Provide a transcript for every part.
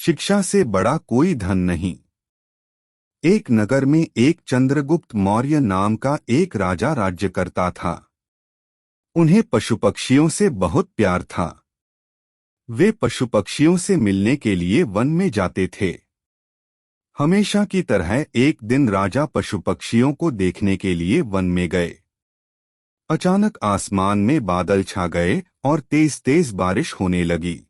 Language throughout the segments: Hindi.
शिक्षा से बड़ा कोई धन नहीं। एक नगर में एक चंद्रगुप्त मौर्य नाम का एक राजा राज्य करता था। उन्हें पशु पक्षियों से बहुत प्यार था। वे पशु पक्षियों से मिलने के लिए वन में जाते थे। हमेशा की तरह एक दिन राजा पशु पक्षियों को देखने के लिए वन में गए। अचानक आसमान में बादल छा गए और तेज तेज बारिश होने लगी।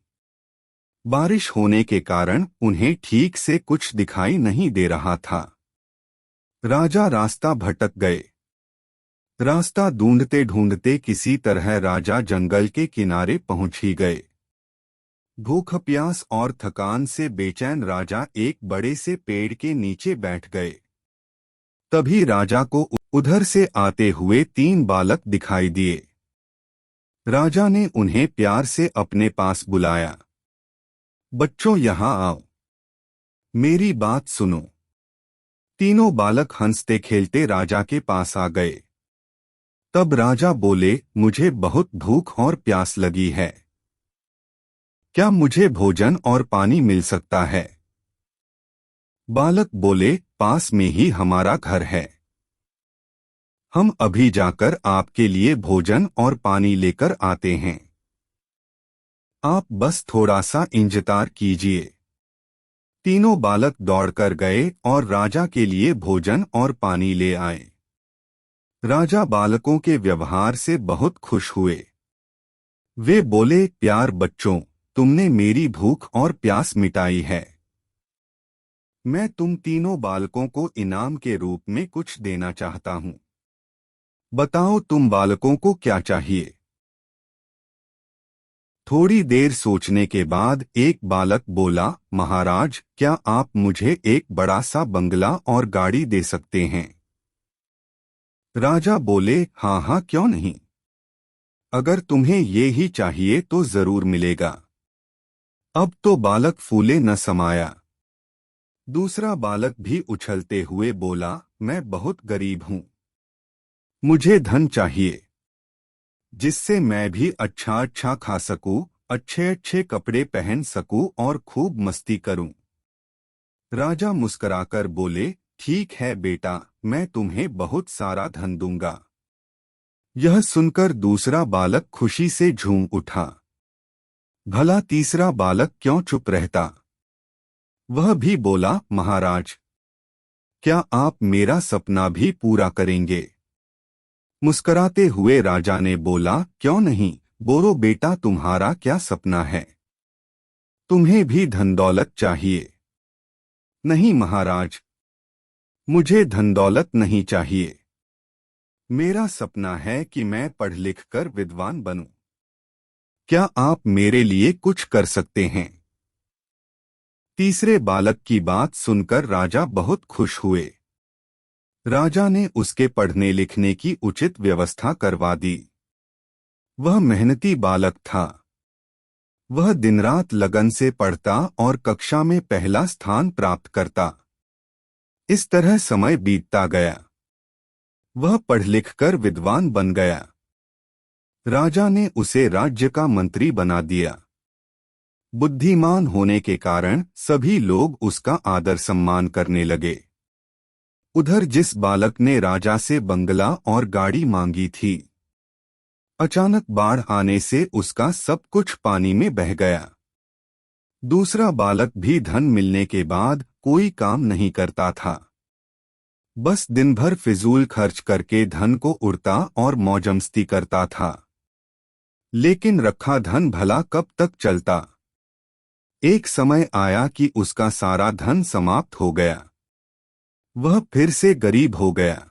बारिश होने के कारण उन्हें ठीक से कुछ दिखाई नहीं दे रहा था। राजा रास्ता भटक गए। रास्ता ढूंढते ढूंढते किसी तरह राजा जंगल के किनारे पहुंच ही गए। भूख प्यास और थकान से बेचैन राजा एक बड़े से पेड़ के नीचे बैठ गए। तभी राजा को उधर से आते हुए 3 बालक दिखाई दिए। राजा ने उन्हें प्यार से अपने पास बुलाया। बच्चों, यहाँ आओ, मेरी बात सुनो। तीनों बालक हंसते खेलते राजा के पास आ गए। तब राजा बोले, मुझे बहुत भूख और प्यास लगी है। क्या मुझे भोजन और पानी मिल सकता है? बालक बोले, पास में ही हमारा घर है। हम अभी जाकर आपके लिए भोजन और पानी लेकर आते हैं। आप बस थोड़ा सा इंतजार कीजिए। तीनों बालक दौड़कर गए और राजा के लिए भोजन और पानी ले आए। राजा बालकों के व्यवहार से बहुत खुश हुए। वे बोले, प्यार बच्चों, तुमने मेरी भूख और प्यास मिटाई है। मैं तुम तीनों बालकों को इनाम के रूप में कुछ देना चाहता हूँ। बताओ तुम बालकों को क्या चाहिए? थोड़ी देर सोचने के बाद एक बालक बोला, महाराज, क्या आप मुझे एक बड़ा सा बंगला और गाड़ी दे सकते हैं? राजा बोले, हाँ हाँ, क्यों नहीं। अगर तुम्हें ये ही चाहिए तो जरूर मिलेगा। अब तो बालक फूले न समाया। दूसरा बालक भी उछलते हुए बोला, मैं बहुत गरीब हूँ। मुझे धन चाहिए, जिससे मैं भी अच्छा अच्छा खा सकूं, अच्छे अच्छे कपड़े पहन सकूं और खूब मस्ती करूं। राजा मुस्कुराकर बोले, ठीक है बेटा, मैं तुम्हें बहुत सारा धन दूंगा। यह सुनकर दूसरा बालक खुशी से झूम उठा। भला तीसरा बालक क्यों चुप रहता? वह भी बोला, महाराज, क्या आप मेरा सपना भी पूरा करेंगे? मुस्कुराते हुए राजा ने बोला, क्यों नहीं, बोलो बेटा, तुम्हारा क्या सपना है? तुम्हें भी धन दौलत चाहिए? नहीं महाराज, मुझे धन दौलत नहीं चाहिए। मेरा सपना है कि मैं पढ़ लिख कर विद्वान बनूं। क्या आप मेरे लिए कुछ कर सकते हैं? तीसरे बालक की बात सुनकर राजा बहुत खुश हुए। राजा ने उसके पढ़ने लिखने की उचित व्यवस्था करवा दी। वह मेहनती बालक था। वह दिन रात लगन से पढ़ता और कक्षा में पहला स्थान प्राप्त करता। इस तरह समय बीतता गया। वह पढ़ लिख कर विद्वान बन गया। राजा ने उसे राज्य का मंत्री बना दिया। बुद्धिमान होने के कारण सभी लोग उसका आदर सम्मान करने लगे। उधर जिस बालक ने राजा से बंगला और गाड़ी मांगी थी, अचानक बाढ़ आने से उसका सब कुछ पानी में बह गया। दूसरा बालक भी धन मिलने के बाद कोई काम नहीं करता था। बस दिन भर फिजूल खर्च करके धन को उड़ता और मौजमस्ती करता था। लेकिन रखा धन भला कब तक चलता? एक समय आया कि उसका सारा धन समाप्त हो गया। वह फिर से गरीब हो गया।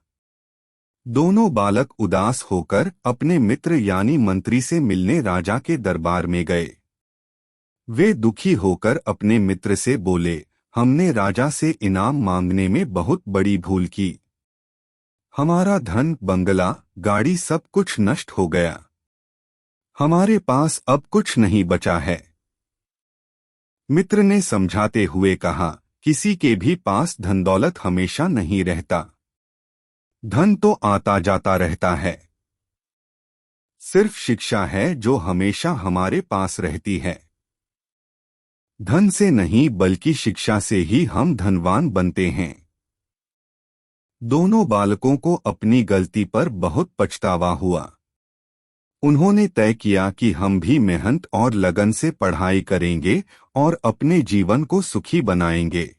दोनों बालक उदास होकर अपने मित्र यानी मंत्री से मिलने राजा के दरबार में गए। वे दुखी होकर अपने मित्र से बोले, हमने राजा से इनाम मांगने में बहुत बड़ी भूल की। हमारा धन, बंगला, गाड़ी सब कुछ नष्ट हो गया। हमारे पास अब कुछ नहीं बचा है। मित्र ने समझाते हुए कहा, किसी के भी पास धन दौलत हमेशा नहीं रहता। धन तो आता जाता रहता है। सिर्फ शिक्षा है जो हमेशा हमारे पास रहती है। धन से नहीं बल्कि शिक्षा से ही हम धनवान बनते हैं। दोनों बालकों को अपनी गलती पर बहुत पछतावा हुआ। उन्होंने तय किया कि हम भी मेहनत और लगन से पढ़ाई करेंगे और अपने जीवन को सुखी बनाएंगे।